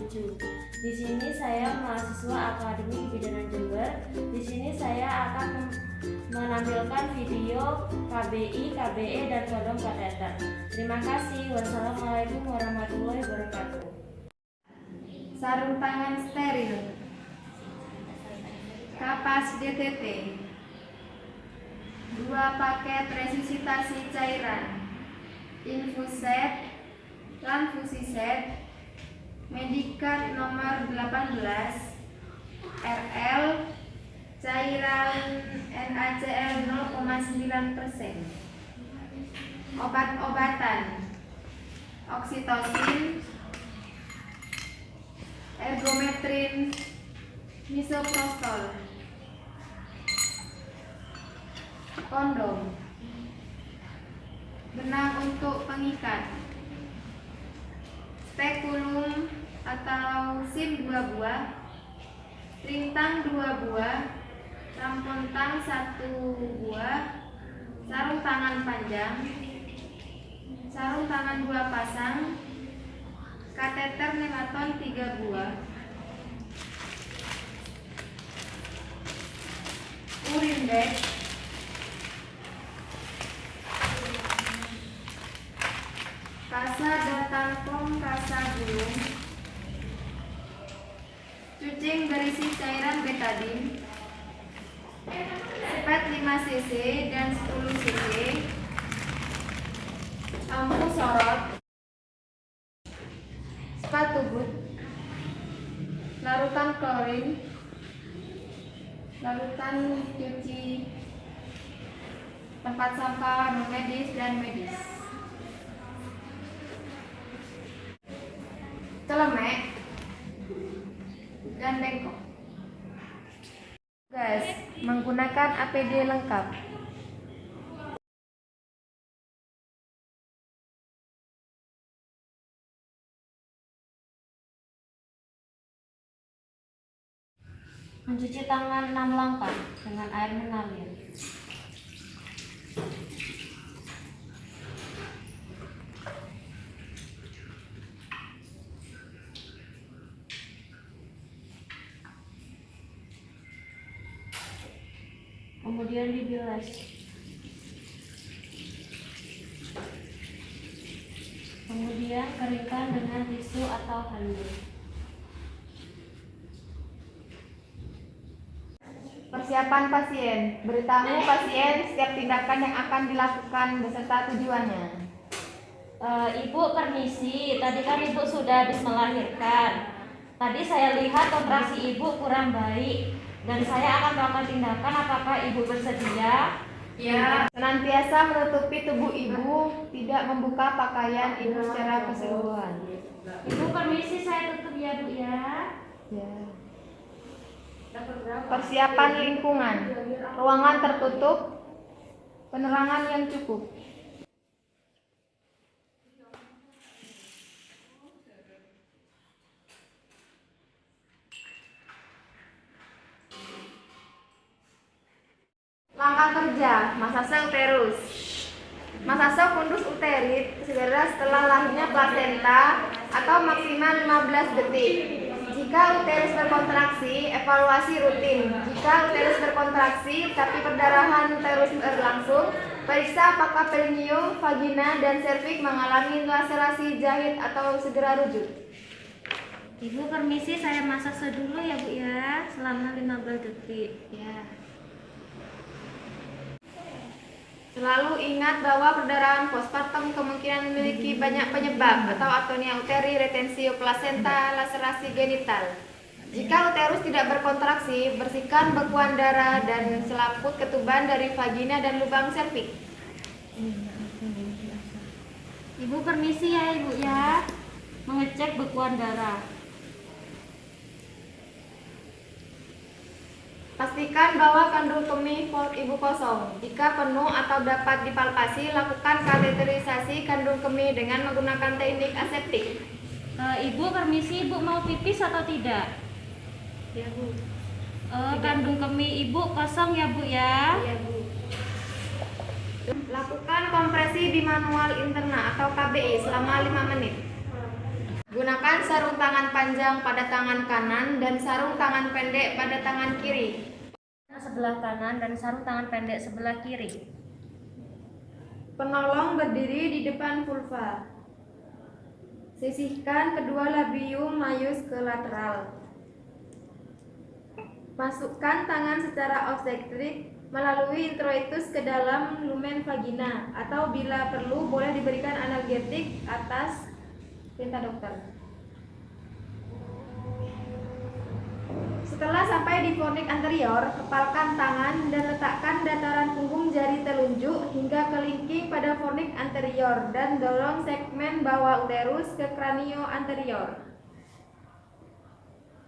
2007. Di sini saya mahasiswa Akademi Kebidanan Jember. Di sini saya akan menampilkan video KBI, KBE, dan kondom kateter. Terima kasih. Wassalamualaikum warahmatullahi wabarakatuh. Sarung tangan steril, kapas DTT, 2 paket resusitasi cairan, infuset, lanfusiset, Medikat nomor 18, RL, cairan NaCl 0,9%, obat-obatan, oksitosin, ergometrin, misoprostol, kondom, benang untuk pengikat, spekulum atau SIM 2 buah, rintang 2 buah, rampontang 1 buah, sarung tangan panjang, sarung tangan 2 pasang, kateter nematon 3 buah, urin bag, kasa dan tampon kasa gulung, cucing berisi cairan betadine, sepet 5 cc dan 10 cc, lampu sorot, sepatu boot, larutan klorin, larutan cuci, tempat sampah non medis dan medis, celemek dan bengkok. Tugas menggunakan APD lengkap. Mencuci tangan 6 langkah dengan air mengalir. Kemudian dibilas. Kemudian keringkan dengan tisu atau handuk. Persiapan pasien. Beritahu pasien setiap tindakan yang akan dilakukan beserta tujuannya. Ibu permisi, tadi kan ibu sudah habis melahirkan. Tadi saya lihat kontraksi ibu kurang baik dan saya akan melakukan tindakan. Apakah ibu bersedia? Ya. Senantiasa menutupi tubuh ibu, tidak membuka pakaian ibu secara keseluruhan. Ibu permisi, saya tutup ya Bu ya. Ya. Persiapan lingkungan, ruangan tertutup, penerangan yang cukup. Langkah kerja, masase uterus. Masase fundus uterit segera setelah lahirnya plasenta atau maksimal 15 detik. Jika uterus berkontraksi, evaluasi rutin. Jika uterus berkontraksi tapi perdarahan terus berlangsung, periksa apakah perineum, vagina, dan serviks mengalami laserasi jahit atau segera rujuk. Ibu permisi, saya masase dulu ya Bu ya, selama 15 detik. Ya. Selalu ingat bahwa perdarahan postpartum kemungkinan memiliki banyak penyebab atau atonia uteri, retensio plasenta, laserasi genital. Jika uterus tidak berkontraksi, bersihkan bekuan darah dan selaput ketuban dari vagina dan lubang serviks. Ibu permisi ya Ibu ya, mengecek bekuan darah. Pastikan bahwa kandung kemih ibu kosong. Jika penuh atau dapat dipalpasi, lakukan kateterisasi kandung kemih dengan menggunakan teknik aseptik. Ibu permisi, Ibu mau pipis atau tidak? Ya Bu. Kandung kemih Ibu kosong ya Bu ya? Iya Bu. Lakukan kompresi bimanual interna atau KBI selama 5 menit. Gunakan sarung tangan panjang pada tangan kanan dan sarung tangan pendek pada tangan kiri. Sebelah kanan dan sarung tangan pendek sebelah kiri. Penolong berdiri di depan vulva. Sisihkan kedua labium majus ke lateral. Masukkan tangan secara obstetrik melalui introitus ke dalam lumen vagina, atau bila perlu boleh diberikan analgetik atas perintah dokter. Setelah sampai di fornik anterior, kepalkan tangan dan letakkan dataran punggung jari telunjuk hingga kelingking pada fornik anterior dan dorong segmen bawah uterus ke kranio anterior.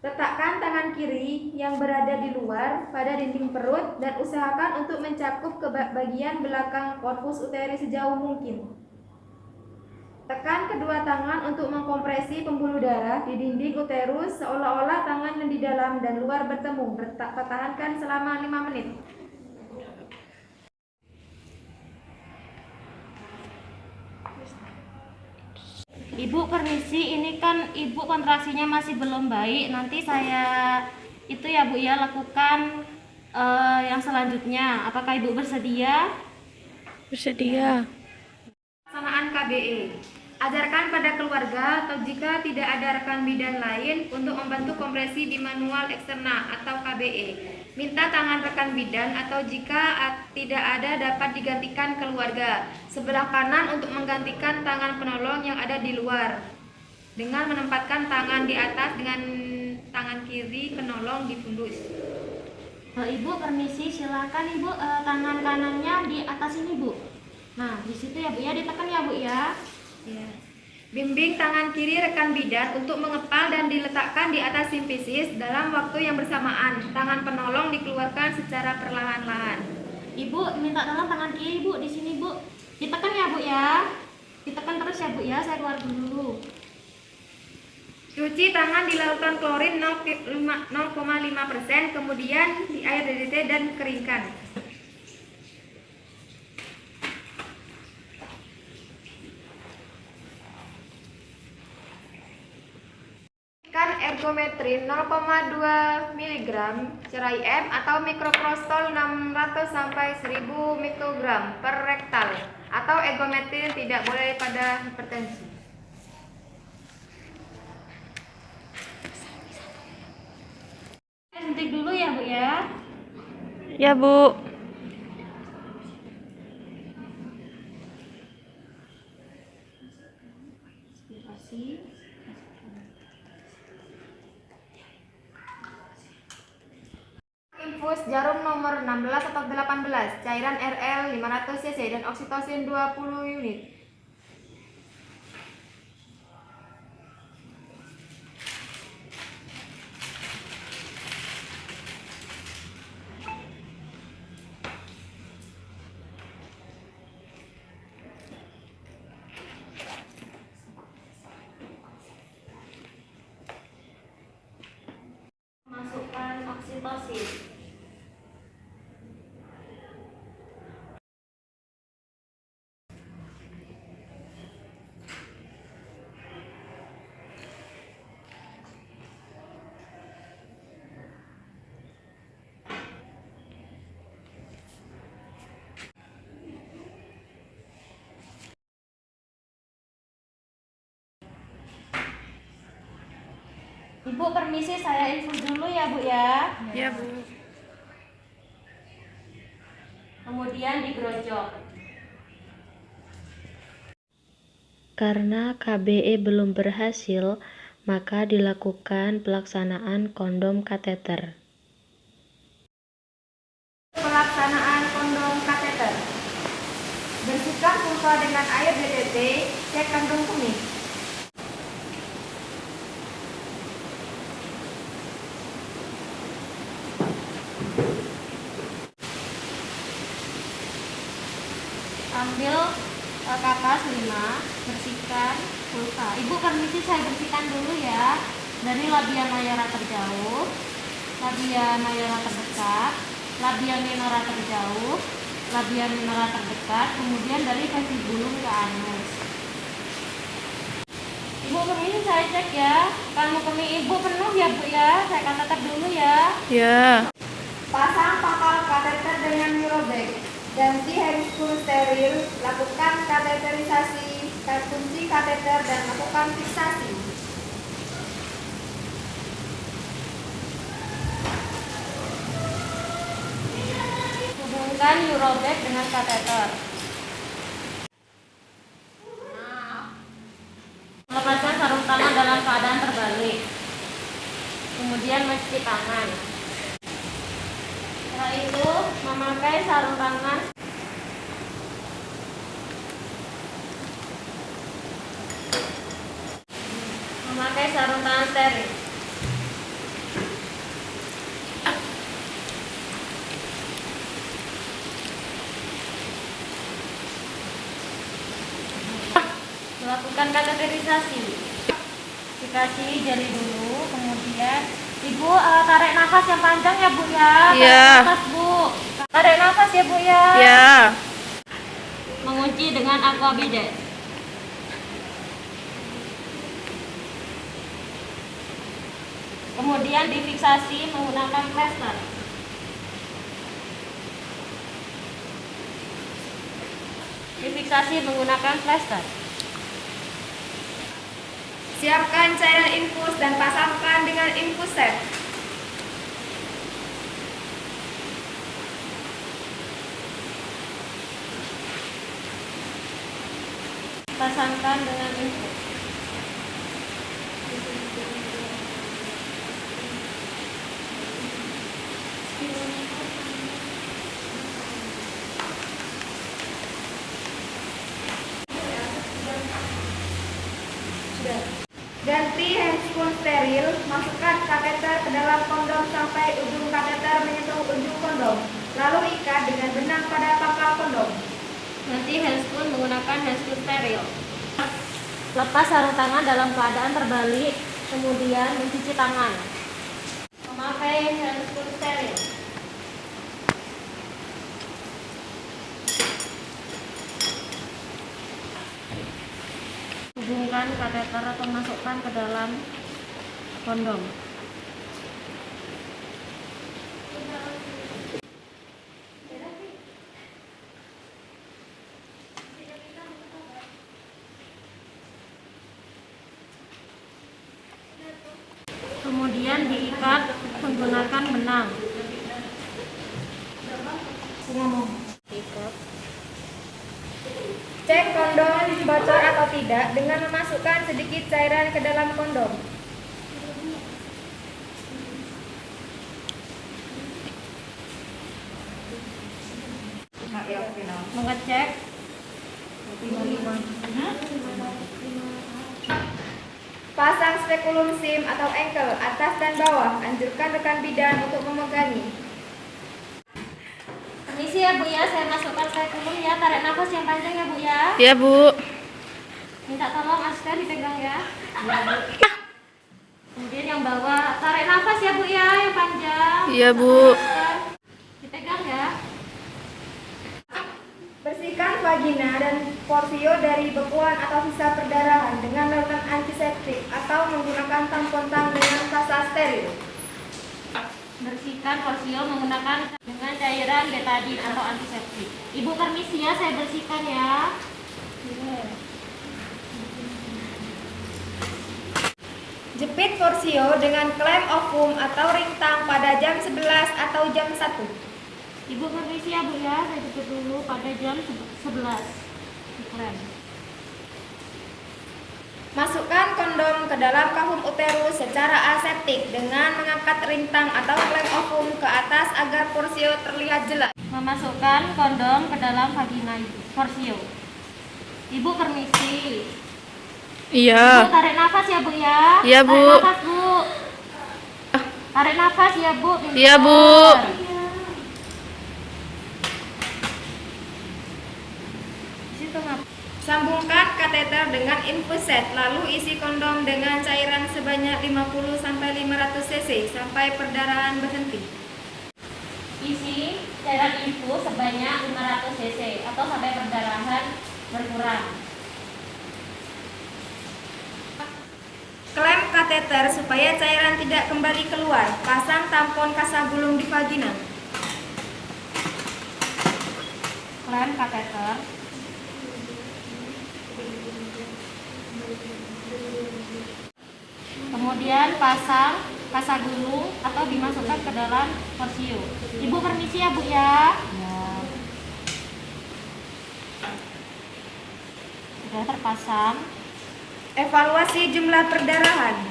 Letakkan tangan kiri yang berada di luar pada dinding perut dan usahakan untuk mencakup ke bagian belakang korpus uteri sejauh mungkin. Tekan kedua tangan untuk mengkompresi pembuluh darah di dinding uterus seolah-olah tangan yang di dalam dan luar bertemu. Pertahankan selama 5 menit. Ibu permisi, ini kan ibu kontraksinya masih belum baik. Nanti saya itu ya Bu ya lakukan yang selanjutnya. Apakah ibu bersedia? Bersedia. Pelaksanaan KBE. Ajarkan pada keluarga atau jika tidak ada rekan bidan lain untuk membantu kompresi bimanual eksterna atau KBE. Minta tangan rekan bidan atau jika tidak ada dapat digantikan keluarga. Sebelah kanan untuk menggantikan tangan penolong yang ada di luar. Dengan menempatkan tangan di atas dengan tangan kiri penolong di fundus. Ibu permisi, silakan ibu tangan kanannya di atas ini Bu. Nah di situ ya Bu ya, ditekan ya Bu ya. Ya. Bimbing tangan kiri rekan bidan untuk mengepal dan diletakkan di atas simfisis dalam waktu yang bersamaan. Tangan penolong dikeluarkan secara perlahan-lahan. Ibu minta tolong tangan kiri Bu di sini Bu. Ditekan ya Bu ya. Ditekan terus ya Bu ya, saya keluar dulu. Cuci tangan di lautan klorin 0,5%, kemudian di air DDT dan keringkan. Ergometrin 0,2 mg cerai M atau mikroprostol 600 sampai 1000 mikrogram per rektal, atau ergometrin tidak boleh pada hipertensi. Suntik dulu ya Bu ya. Ya Bu. Infus jarum nomor 16 atau 18, cairan RL 500 cc dan oksitosin 20 unit. Masukkan oksitosin. Ibu permisi, saya infus dulu ya Bu ya. Ya Bu. Kemudian digerojok. Karena KBE belum berhasil, maka dilakukan pelaksanaan kondom kateter. Pelaksanaan kondom kateter. Bersihkan vulva dengan air DDT, cek kandung kuning. Ambil kapas 5, bersihkan vulva. Ibu permisi, saya bersihkan dulu ya. Dari labia mayora terjauh, labia mayora terdekat, labia minora terjauh, labia minora terdekat, kemudian dari vestibulum ke anus. Ibu permisi saya cek ya. Kamu kemih ibu penuh ya bu ya. Saya akan tetap dulu ya. Ya. Pasang pangkal kateter dengan Urobag. Ganti handscoon steril. Lakukan kateterisasi, kunci kateter dan lakukan fiksasi. Hubungkan Urobag dengan kateter. Lepaskan sarung tangan dalam keadaan terbalik. Kemudian mencuci tangan. Setelah itu memakai sarung tangan. Memakai sarung tangan steril. Melakukan kateterisasi. Dikasih jari dulu, kemudian ibu tarik nafas yang panjang ya bu ya. Iya. Tarik nafas bu. Tarik nafas ya bu ya. Ya. Mengunci dengan aqua bidet. Kemudian difiksasi menggunakan plester. Difiksasi menggunakan plester. Siapkan cairan infus dan pasangkan dengan infus set. Pasangkan dengan infus. Ganti handscoon steril, masukkan kateter ke dalam kondom sampai ujung kateter menyentuh ujung kondom. Lalu ikat dengan benang pada pangkal kondom. Nanti handscoon menggunakan handscoon steril. Lepas sarung tangan dalam keadaan terbalik, kemudian mencuci tangan. Memakai handscoon steril. Hubungkan kateter atau masukkan ke dalam kondom. Kemudian diikat menggunakan benang. Ikat. Cek kondom bocor atau tidak dengan memasukkan sedikit cairan ke dalam kondom. Mengecek Pasang spekulum sim atau ankle atas dan bawah. Anjurkan rekan bidan untuk memegangi. Permisi ya bu ya, saya masukkan spekulum ya. Tarik nafas yang panjang ya bu ya. Ya, Bu. Minta tolong Aska dipegang ya. Kemudian yang bawah, tarik nafas ya bu ya, yang panjang. Iya, Bu. Aska, dipegang ya. Bersihkan vagina dan porsio dari bekuan atau sisa perdarahan dengan larutan antiseptik atau menggunakan tampon tang dengan kasa steril. Bersihkan porsio menggunakan dengan cairan betadine atau antiseptik. Ibu permisi ya, saya bersihkan ya. Jepit porsio dengan klem ovum atau ring tang pada jam 11 atau jam 1. Ibu permisi ya bu ya, saya tutup dulu pada jam 11. Keren. Masukkan kondom ke dalam kahum uterus secara aseptik dengan mengangkat ring tang atau klem ovum ke atas agar porsio terlihat jelas. Memasukkan kondom ke dalam vagina porsio. Ibu permisi. Ibu Iya. tarik nafas ya bu ya. Iya, Bu. Tarik nafas bu. Tarik nafas ya bu. Pintar. Iya, Bu. Situ ngap. Sambungkan kateter dengan infus set, lalu isi kondom dengan cairan sebanyak 50-500 cc sampai perdarahan berhenti. Isi cairan infus sebanyak 500 cc atau sampai perdarahan berkurang. kateter supaya cairan tidak kembali keluar. Pasang tampon kasagulung di vagina. Klem kateter. Kemudian pasang kasagulung atau dimasukkan ke dalam porsiu. Ibu permisi ya, Bu ya. Sudah terpasang. Evaluasi jumlah perdarahan.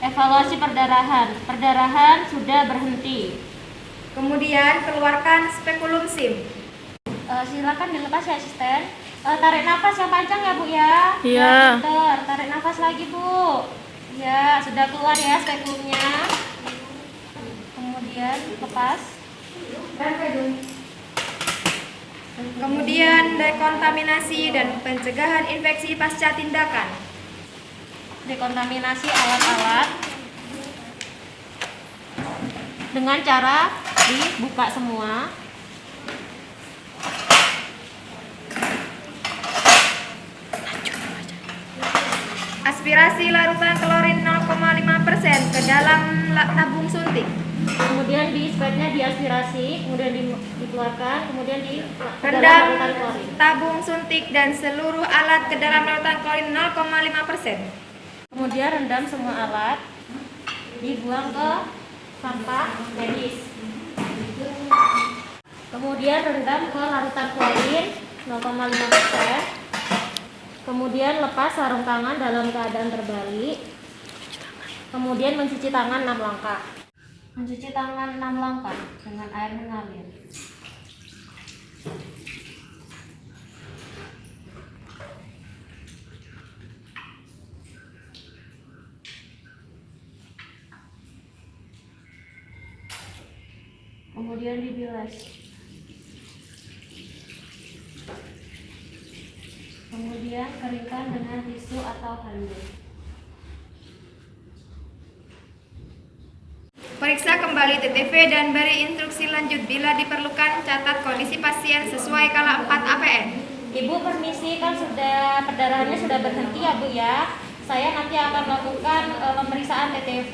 Evaluasi perdarahan. Perdarahan sudah berhenti. Kemudian keluarkan spekulum sim. Silakan dilepas ya, asisten. Tarik nafas yang panjang ya, Bu ya. Iya. Ya, pinter. Tarik nafas lagi, Bu. Ya, sudah keluar ya spekulumnya. Kemudian lepas. Kemudian dekontaminasi dan pencegahan infeksi pasca tindakan. Dekontaminasi alat-alat dengan cara dibuka semua. Aspirasi larutan klorin 0,5% ke dalam tabung suntik. Kemudian di spatnya diaspirasi, kemudian dikeluarkan, kemudian di Rendam larutan klorin. tabung suntik dan seluruh alat ke dalam larutan klorin 0,5%. Kemudian rendam semua alat, dibuang ke sampah medis. Kemudian rendam ke larutan klorin 0,5%. Kemudian lepas sarung tangan dalam keadaan terbalik. Kemudian mencuci tangan 6 langkah. Mencuci tangan 6 langkah dengan air mengalir. Kemudian dibilas. Kemudian keringkan dengan tisu atau handuk. Periksa kembali TTV dan beri instruksi lanjut bila diperlukan. Catat kondisi pasien sesuai kala 4 APN. Ibu permisi, kan sudah perdarahannya sudah berhenti ya, Bu ya. Saya nanti akan melakukan pemeriksaan TTV.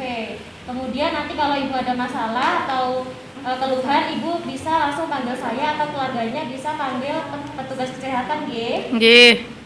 Kemudian nanti kalau Ibu ada masalah atau keluhan, Ibu bisa langsung panggil saya atau keluarganya bisa panggil petugas kesehatan, G. Nggih.